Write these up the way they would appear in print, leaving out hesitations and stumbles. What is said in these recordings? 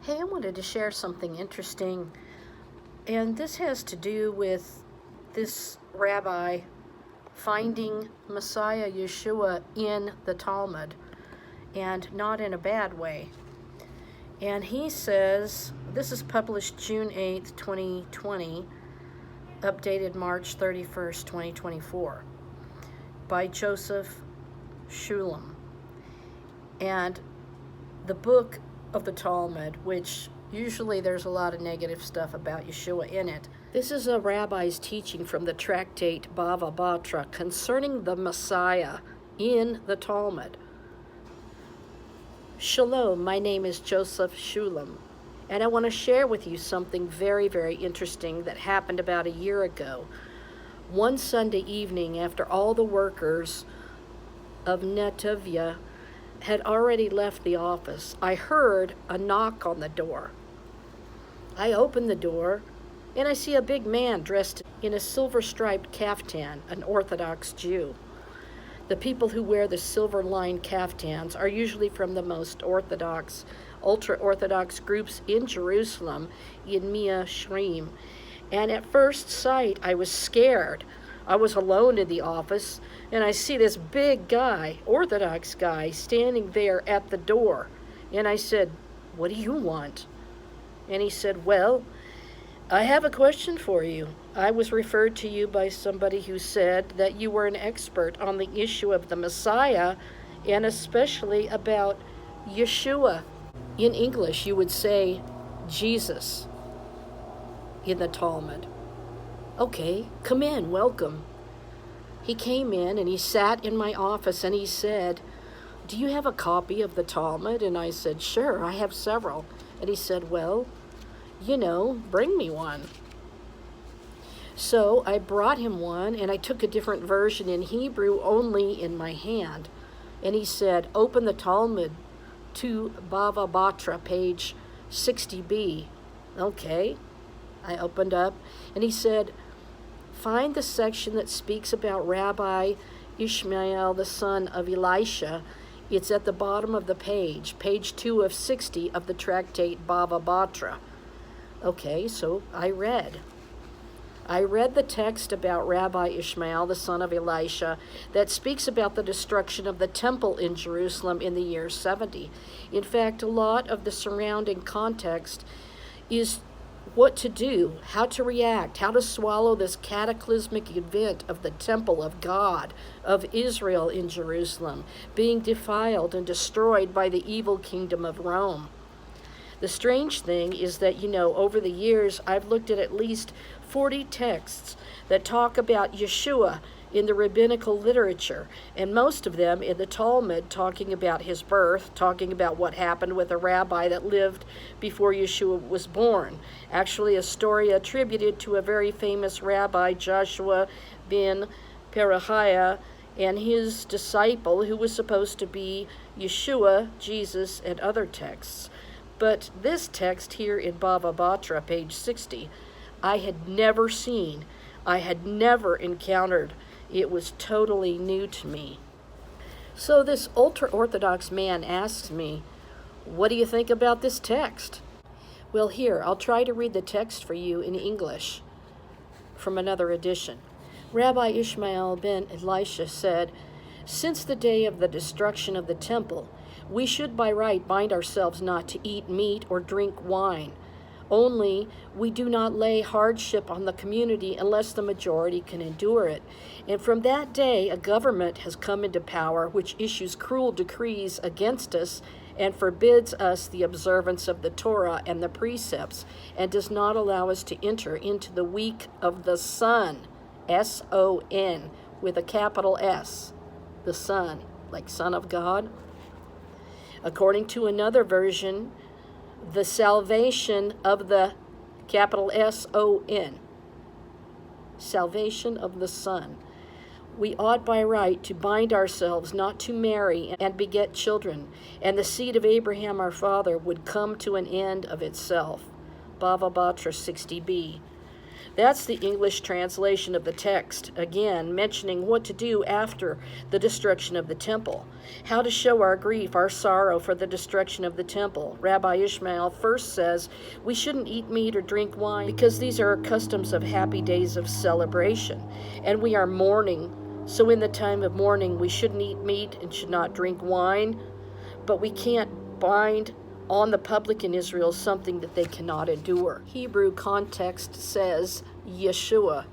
Hey, I wanted to share something interesting, and this has to do with this rabbi finding Messiah Yeshua in the Talmud, and not in a bad way. And he says, this is published June 8th, 2020, updated March 31st, 2024, by Joseph Shulam. And the book of the Talmud, which usually there's a lot of negative stuff about Yeshua in it. This is a rabbi's teaching from the tractate Bava Batra concerning the Messiah in the Talmud. Shalom, my name is Joseph Shulam, and I want to share with you something very, very interesting that happened about a year ago. One Sunday evening, after all the workers of Netivia had already left the office, I heard a knock on the door. I opened the door, and I see a big man dressed in a silver-striped kaftan, an Orthodox Jew. The people who wear the silver-lined kaftans are usually from the most Orthodox, ultra-Orthodox groups in Jerusalem, in Mia Shrim. And at first sight, I was scared. I was alone in the office, and I see this big guy, Orthodox guy, standing there at the door. And I said, "What do you want?" And he said, "Well, I have a question for you. I was referred to you by somebody who said that you were an expert on the issue of the Messiah, and especially about Yeshua. In English, you would say Jesus in the Talmud." "Okay, come in, welcome." He came in and he sat in my office and he said, "Do you have a copy of the Talmud?" And I said, "Sure, I have several." And he said, "Well, bring me one." So I brought him one, and I took a different version in Hebrew only in my hand. And he said, "Open the Talmud to Bava Batra, page 60b. Okay. I opened up, and he said, "Find the section that speaks about Rabbi Ishmael, the son of Elisha. It's at the bottom of the page 2 of 60 of the tractate Bava Batra." Okay, so I read the text about Rabbi Ishmael, the son of Elisha, that speaks about the destruction of the temple in Jerusalem in the year 70. In fact, a lot of the surrounding context is what to do, how to react, how to swallow this cataclysmic event of the temple of God, of Israel in Jerusalem, being defiled and destroyed by the evil kingdom of Rome. The strange thing is that, over the years, I've looked at least 40 texts that talk about Yeshua in the rabbinical literature, and most of them in the Talmud talking about his birth, talking about what happened with a rabbi that lived before Yeshua was born. Actually, a story attributed to a very famous rabbi, Joshua ben Perahiah, and his disciple, who was supposed to be Yeshua, Jesus, and other texts. But this text here in Bava Batra, page 60, I had never seen, I had never encountered. It was totally new to me. So this ultra-Orthodox man asks me, "What do you think about this text?" Well, here, I'll try to read the text for you in English from another edition. Rabbi Ishmael ben Elisha said, "Since the day of the destruction of the temple, we should by right bind ourselves not to eat meat or drink wine. Only we do not lay hardship on the community unless the majority can endure it. And from that day, a government has come into power which issues cruel decrees against us and forbids us the observance of the Torah and the precepts, and does not allow us to enter into the week of the sun, S-O-N, with a capital S, the Son, like Son of God. According to another version, the salvation of the capital S-O-N, salvation of the Son. We ought by right to bind ourselves not to marry and beget children, and the seed of Abraham our father would come to an end of itself." Bava Batra 60b. That's the English translation of the text, again, mentioning what to do after the destruction of the temple. How to show our grief, our sorrow for the destruction of the temple. Rabbi Ishmael first says we shouldn't eat meat or drink wine because these are customs of happy days of celebration, and we are mourning. So in the time of mourning, we shouldn't eat meat and should not drink wine, but we can't bind on the public in Israel something that they cannot endure. Hebrew context says Yeshua.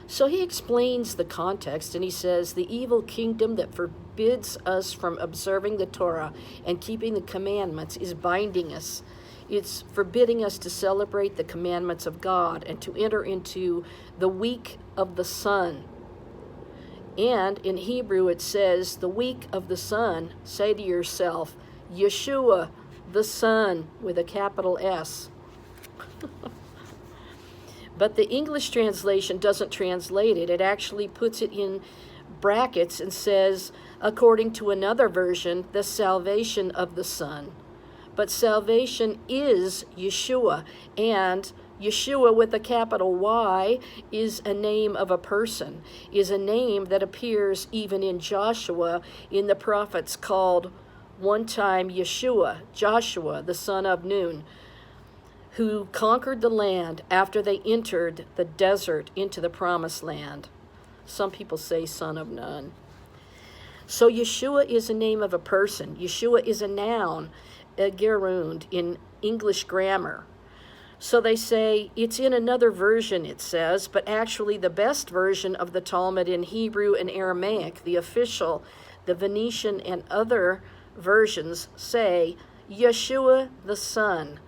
So he explains the context, and he says the evil kingdom that forbids us from observing the Torah and keeping the commandments is binding us. It's forbidding us to celebrate the commandments of God and to enter into the week of the sun. And in Hebrew it says the week of the sun. Say to yourself, Yeshua, the Son, with a capital S. But the English translation doesn't translate it. It actually puts it in brackets and says, according to another version, the salvation of the Son. But salvation is Yeshua, and Yeshua with a capital Y is a name of a person, is a name that appears even in Joshua in the prophets called one time Yeshua, Joshua, the son of Nun, who conquered the land after they entered the desert into the promised land. Some people say son of Nun. So Yeshua is a name of a person. Yeshua is a noun, a gerund in English grammar. So they say it's in another version, it says, but actually the best version of the Talmud in Hebrew and Aramaic, the official, the Venetian and other versions say Yeshua the Son.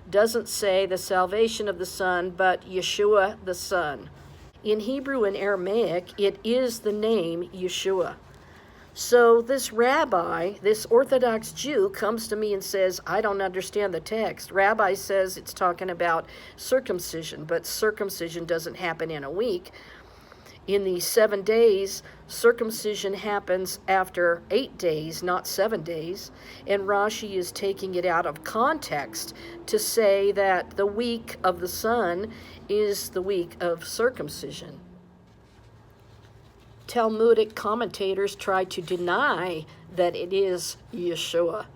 Doesn't say the salvation of the Son, but Yeshua the Son. In Hebrew and Aramaic, it is the name Yeshua. So this rabbi, this Orthodox Jew, comes to me and says, I don't understand the text. Rabbi says it's talking about circumcision, but circumcision doesn't happen in a week. In the 7 days, circumcision happens after 8 days, not 7 days. And Rashi is taking it out of context to say that the week of the sun is the week of circumcision. Talmudic commentators try to deny that it is Yeshua.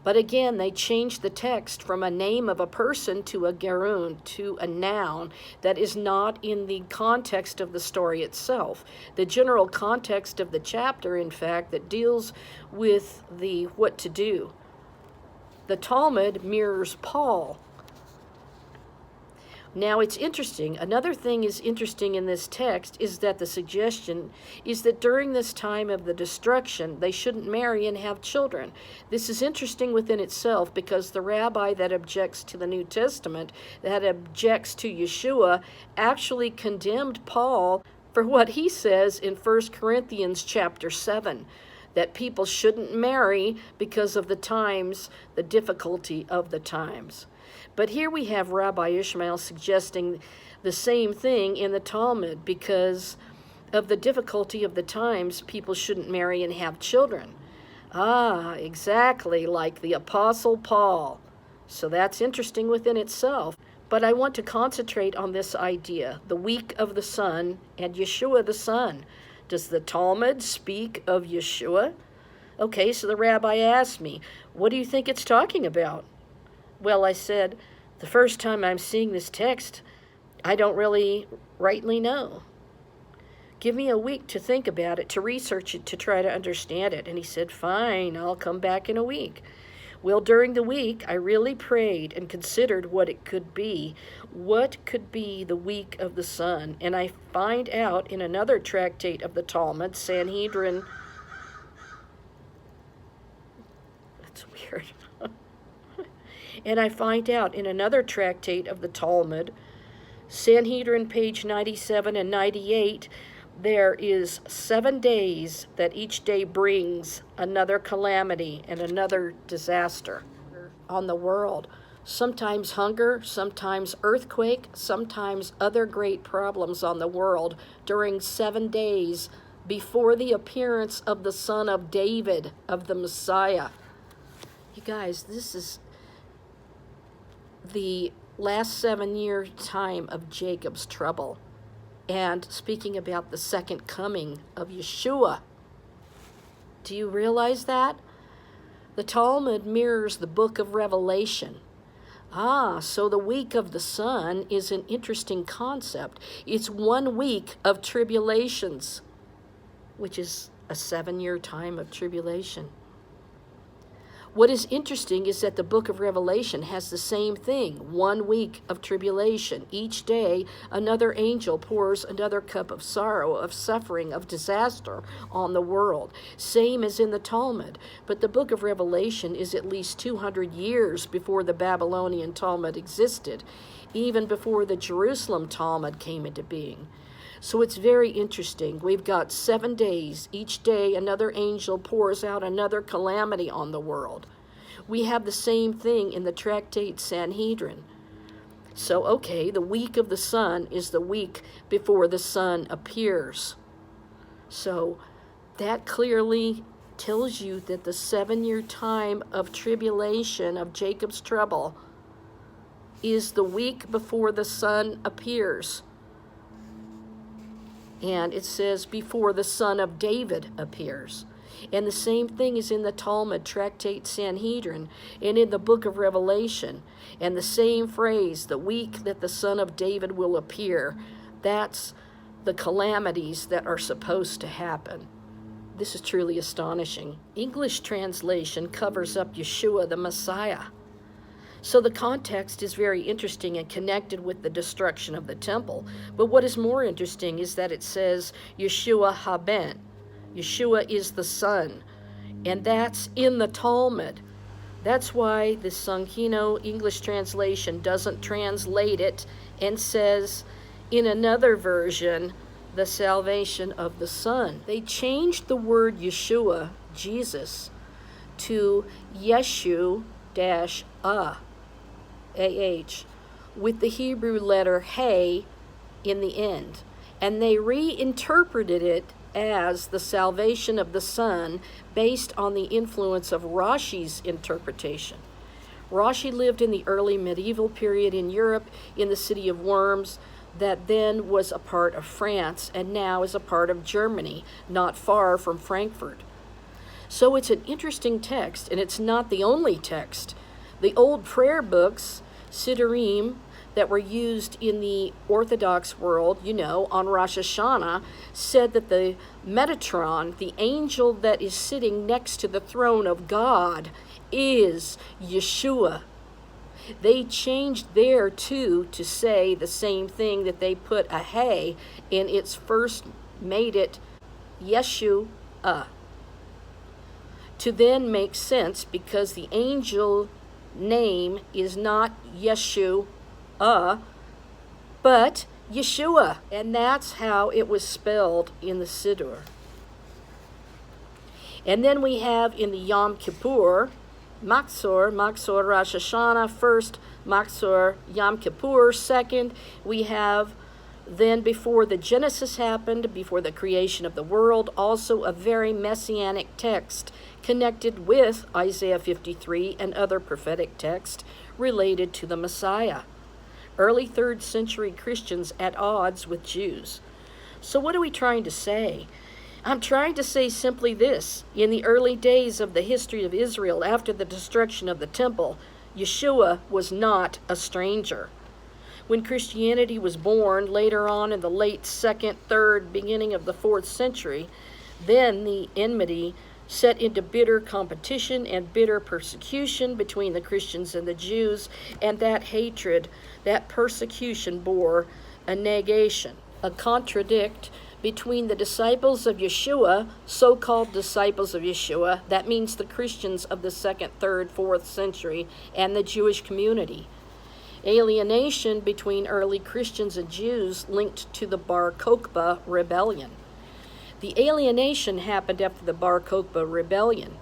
But again, they changed the text from a name of a person to a gerund, to a noun that is not in the context of the story itself. The general context of the chapter, in fact, that deals with the what to do. The Talmud mirrors Paul. Now, it's interesting. Another thing is interesting in this text is that the suggestion is that during this time of the destruction, they shouldn't marry and have children. This is interesting within itself because the rabbi that objects to the New Testament, that objects to Yeshua, actually condemned Paul for what he says in 1 Corinthians chapter 7, that people shouldn't marry because of the times, the difficulty of the times. But here we have Rabbi Ishmael suggesting the same thing in the Talmud because of the difficulty of the times, people shouldn't marry and have children. Ah, exactly like the Apostle Paul. So that's interesting within itself. But I want to concentrate on this idea, the week of the sun and Yeshua the Son. Does the Talmud speak of Yeshua? Okay, so the rabbi asked me, what do you think it's talking about? Well, I said, the first time I'm seeing this text, I don't really rightly know. Give me a week to think about it, to research it, to try to understand it. And he said, fine, I'll come back in a week. Well, during the week, I really prayed and considered what it could be. What could be the week of the sun? And I find out in another tractate of the Talmud, Sanhedrin. That's weird. And I find out in another tractate of the Talmud, Sanhedrin, page 97 and 98, there is 7 days that each day brings another calamity and another disaster on the world. Sometimes hunger, sometimes earthquake, sometimes other great problems on the world during 7 days before the appearance of the Son of David, of the Messiah. You guys, this is the last 7-year time of Jacob's trouble, and speaking about the second coming of Yeshua. Do you realize that? The Talmud mirrors the book of Revelation. So the week of the sun is an interesting concept. It's 1 week of tribulations, which is a 7-year time of tribulation. What is interesting is that the book of Revelation has the same thing, 1 week of tribulation. Each day, another angel pours another cup of sorrow, of suffering, of disaster on the world. Same as in the Talmud. But the book of Revelation is at least 200 years before the Babylonian Talmud existed, even before the Jerusalem Talmud came into being. So it's very interesting. We've got 7 days. Each day, another angel pours out another calamity on the world. We have the same thing in the tractate Sanhedrin. So, okay, the week of the sun is the week before the sun appears. So that clearly tells you that the 7-year time of tribulation, of Jacob's trouble, is the week before the sun appears. And it says, before the son of David appears. And the same thing is in the Talmud, tractate Sanhedrin, and in the book of Revelation. And the same phrase, the week that the son of David will appear, that's the calamities that are supposed to happen. This is truly astonishing. English translation covers up Yeshua the Messiah. So the context is very interesting and connected with the destruction of the temple. But what is more interesting is that it says Yeshua haben. Yeshua is the Son. And that's in the Talmud. That's why the Songino English translation doesn't translate it and says in another version, the salvation of the Son. They changed the word Yeshua, Jesus, to Yeshu-ah. A-H, with the Hebrew letter He in the end. And they reinterpreted it as the salvation of the Son based on the influence of Rashi's interpretation. Rashi lived in the early medieval period in Europe in the city of Worms that then was a part of France and now is a part of Germany, not far from Frankfurt. So it's an interesting text, and it's not the only text. The old prayer books, Siddurim, that were used in the Orthodox world, on Rosh Hashanah, said that the Metatron, the angel that is sitting next to the throne of God, is Yeshua. They changed there, too, to say the same thing that they put a He in its first made it Yeshua. To then make sense, because the angel name is not Yeshua, but Yeshua. And that's how it was spelled in the Siddur. And then we have in the Yom Kippur, Machzor Rosh Hashanah first, Machzor Yom Kippur second. We have then before the Genesis happened, before the creation of the world, also a very messianic text connected with Isaiah 53 and other prophetic texts related to the Messiah. Early 3rd century Christians at odds with Jews. So what are we trying to say? I'm trying to say simply this. In the early days of the history of Israel after the destruction of the temple, Yeshua was not a stranger. When Christianity was born later on in the late 2nd, 3rd, beginning of the 4th century, then the enmity set into bitter competition and bitter persecution between the Christians and the Jews, and that hatred, that persecution bore a negation, a contradict between the disciples of Yeshua, so-called disciples of Yeshua, that means the Christians of the 2nd, 3rd, 4th century, and the Jewish community. Alienation between early Christians and Jews linked to the Bar Kokhba rebellion. The alienation happened after the Bar Kokhba rebellion.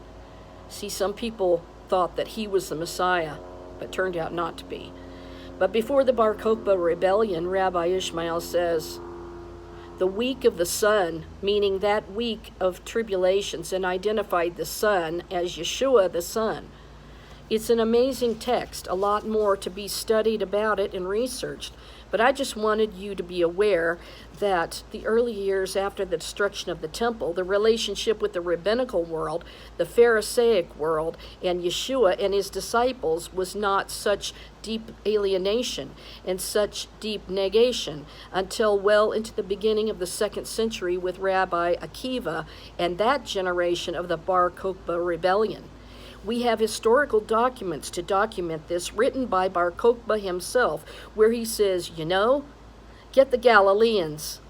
See, some people thought that he was the Messiah, but turned out not to be. But before the Bar Kokhba rebellion, Rabbi Ishmael says, the week of the sun, meaning that week of tribulations, and identified the sun as Yeshua the Son. It's an amazing text, a lot more to be studied about it and researched. But I just wanted you to be aware that the early years after the destruction of the temple, the relationship with the rabbinical world, the Pharisaic world, and Yeshua and his disciples was not such deep alienation and such deep negation until well into the beginning of the 2nd century with Rabbi Akiva and that generation of the Bar Kokhba rebellion. We have historical documents to document this written by Bar Kokhba himself, where he says, get the Galileans.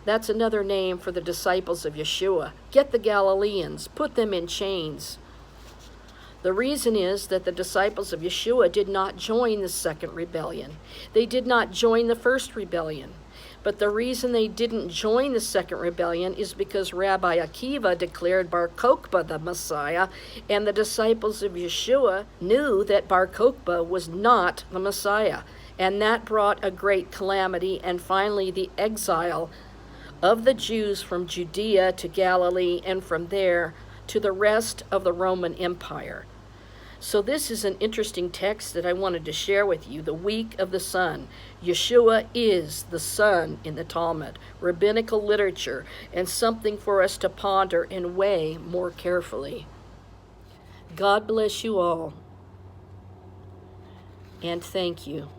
That's another name for the disciples of Yeshua. Get the Galileans, put them in chains. The reason is that the disciples of Yeshua did not join the second rebellion. They did not join the first rebellion. But the reason they didn't join the second rebellion is because Rabbi Akiva declared Bar Kokhba the Messiah, and the disciples of Yeshua knew that Bar Kokhba was not the Messiah. And that brought a great calamity and finally the exile of the Jews from Judea to Galilee and from there to the rest of the Roman Empire. So this is an interesting text that I wanted to share with you, the week of the sun. Yeshua is the sun in the Talmud, rabbinical literature, and something for us to ponder and weigh more carefully. God bless you all, and thank you.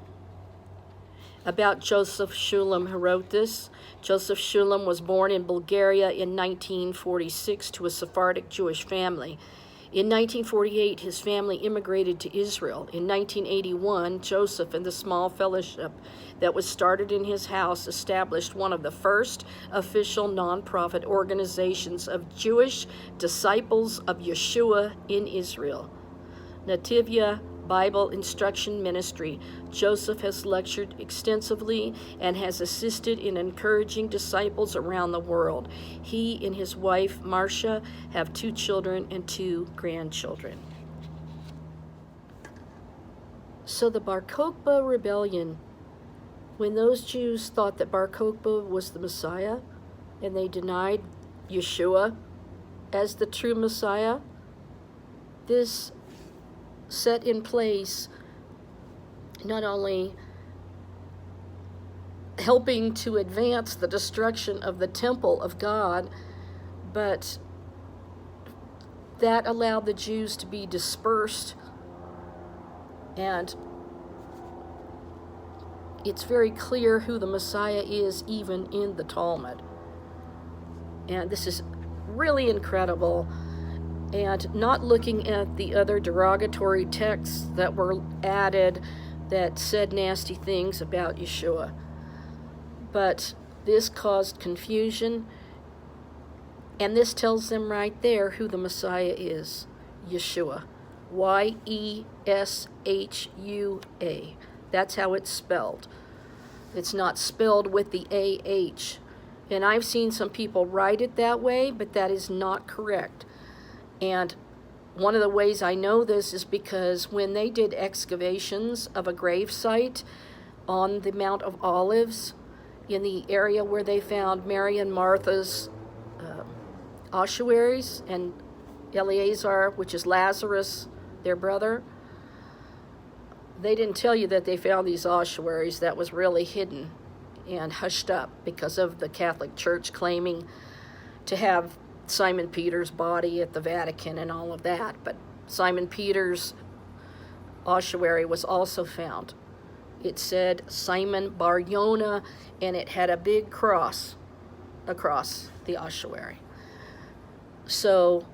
About Joseph Shulam, who wrote this. Joseph Shulam was born in Bulgaria in 1946 to a Sephardic Jewish family. In 1948, his family immigrated to Israel. In 1981, Joseph and the small fellowship that was started in his house established one of the first official nonprofit organizations of Jewish disciples of Yeshua in Israel, Nativia Bible Instruction Ministry. Joseph has lectured extensively and has assisted in encouraging disciples around the world. He and his wife, Marcia, have 2 children and 2 grandchildren. So the Bar Kokhba rebellion, when those Jews thought that Bar Kokhba was the Messiah, and they denied Yeshua as the true Messiah, this set in place not only helping to advance the destruction of the temple of God, but that allowed the Jews to be dispersed. And it's very clear who the Messiah is even in the Talmud. And this is really incredible. And not looking at the other derogatory texts that were added that said nasty things about Yeshua. But this caused confusion, and this tells them right there who the Messiah is, Yeshua. Y-E-S-H-U-A. That's how it's spelled. It's not spelled with the A-H. And I've seen some people write it that way, but that is not correct. And one of the ways I know this is because when they did excavations of a grave site on the Mount of Olives, in the area where they found Mary and Martha's ossuaries, and Eleazar, which is Lazarus, their brother, they didn't tell you that they found these ossuaries. That was really hidden and hushed up because of the Catholic Church claiming to have Simon Peter's body at the Vatican and all of that. But Simon Peter's ossuary was also found. It said Simon Bar Yonah, and it had a big cross across the ossuary. So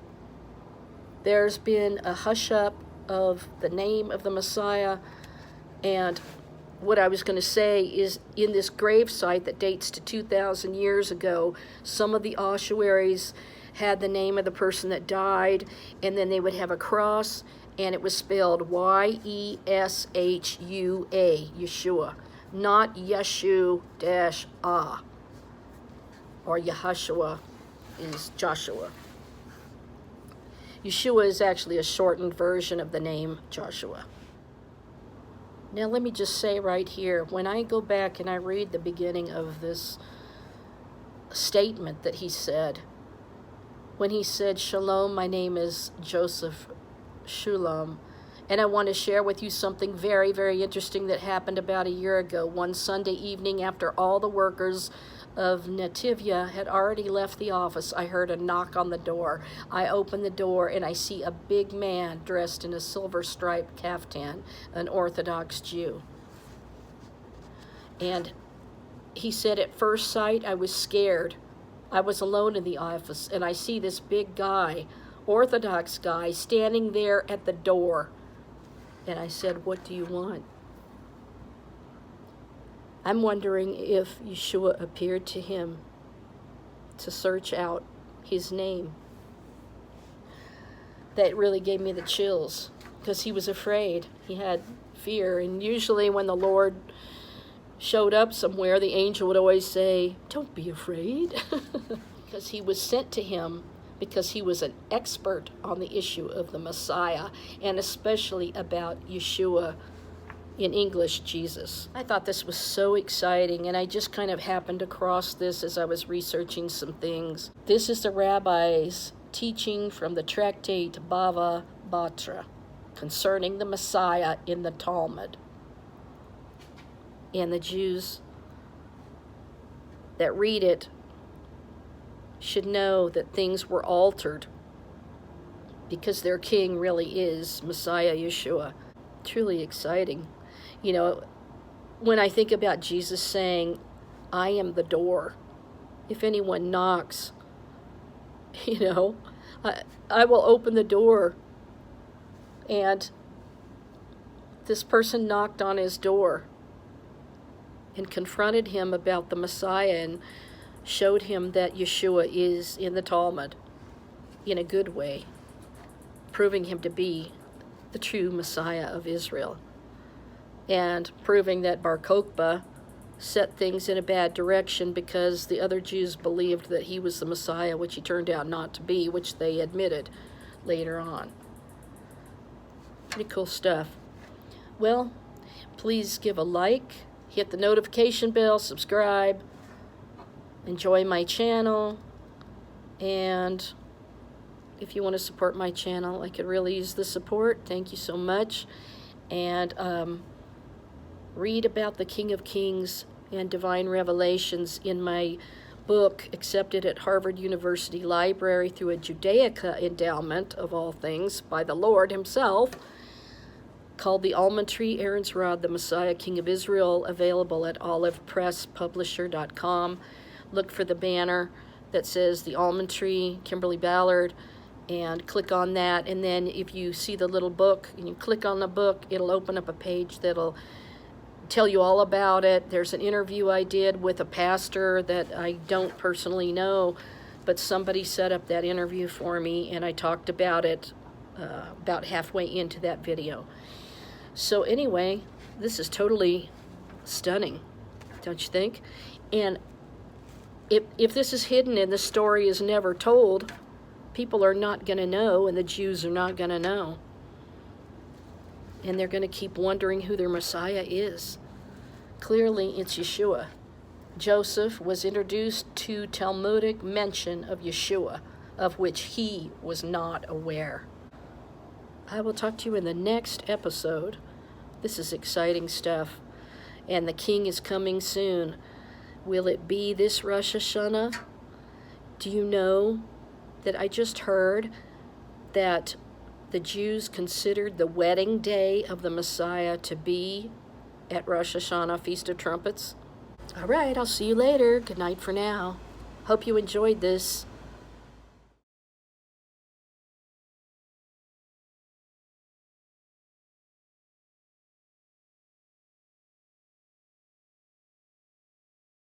there's been a hush up of the name of the Messiah. And what I was going to say is, in this grave site that dates to 2,000 years ago, some of the ossuaries had the name of the person that died, and then they would have a cross, and it was spelled Y-E-S-H-U-A, Yeshua, not Yeshu-Ah, or Yahashua is Joshua. Yeshua is actually a shortened version of the name Joshua. Now let me just say right here, when I go back and I read the beginning of this statement that he said, when he said, "Shalom, my name is Joseph Shulam," And I want to share with you something very, very interesting that happened about a year ago. One Sunday evening, after all the workers of Nativia had already left the office, I heard a knock on the door. I open the door and I see a big man dressed in a silver striped caftan, an Orthodox Jew. And he said, at first sight, I was scared. I was alone in the office, and I see this big guy, Orthodox guy, standing there at the door. And I said, what do you want? I'm wondering if Yeshua appeared to him to search out his name. That really gave me the chills, because he was afraid. He had fear. And usually when the Lord showed up somewhere, the angel would always say, don't be afraid. Because he was sent to him because he was an expert on the issue of the Messiah, and especially about Yeshua, in English, Jesus. I thought this was so exciting, and I just kind of happened across this as I was researching some things. This is the rabbi's teaching from the tractate Bava Batra concerning the Messiah in the Talmud. And the Jews that read it should know that things were altered because their king really is Messiah Yeshua. Truly exciting. You know, when I think about Jesus saying, I am the door. If anyone knocks, I will open the door. And this person knocked on his door and confronted him about the Messiah and showed him that Yeshua is in the Talmud in a good way, proving him to be the true Messiah of Israel, and proving that Bar Kokhba set things in a bad direction because the other Jews believed that he was the Messiah, which he turned out not to be, which they admitted later on. Pretty cool stuff. Well, please give a like, hit the notification bell, subscribe, enjoy my channel, and if you want to support my channel, I could really use the support. Thank you so much. And read about the King of Kings and Divine Revelations in my book, accepted at Harvard University Library through a Judaica endowment, of all things, by the Lord himself, called The Almond Tree, Aaron's Rod, the Messiah, King of Israel, available at olivepresspublisher.com. Look for the banner that says The Almond Tree, Kimberly Ballard, and click on that. And then if you see the little book and you click on the book, it'll open up a page that'll tell you all about it. There's an interview I did with a pastor that I don't personally know, but somebody set up that interview for me, and I talked about it about halfway into that video. So anyway, this is totally stunning, don't you think? And if this is hidden and the story is never told, people are not going to know, and the Jews are not going to know. And they're going to keep wondering who their Messiah is. Clearly, it's Yeshua. Joseph was introduced to Talmudic mention of Yeshua, of which he was not aware. I will talk to you in the next episode. This is exciting stuff. And the king is coming soon. Will it be this Rosh Hashanah? Do you know that I just heard that the Jews considered the wedding day of the Messiah to be at Rosh Hashanah, Feast of Trumpets? All right, I'll see you later. Good night for now. Hope you enjoyed this.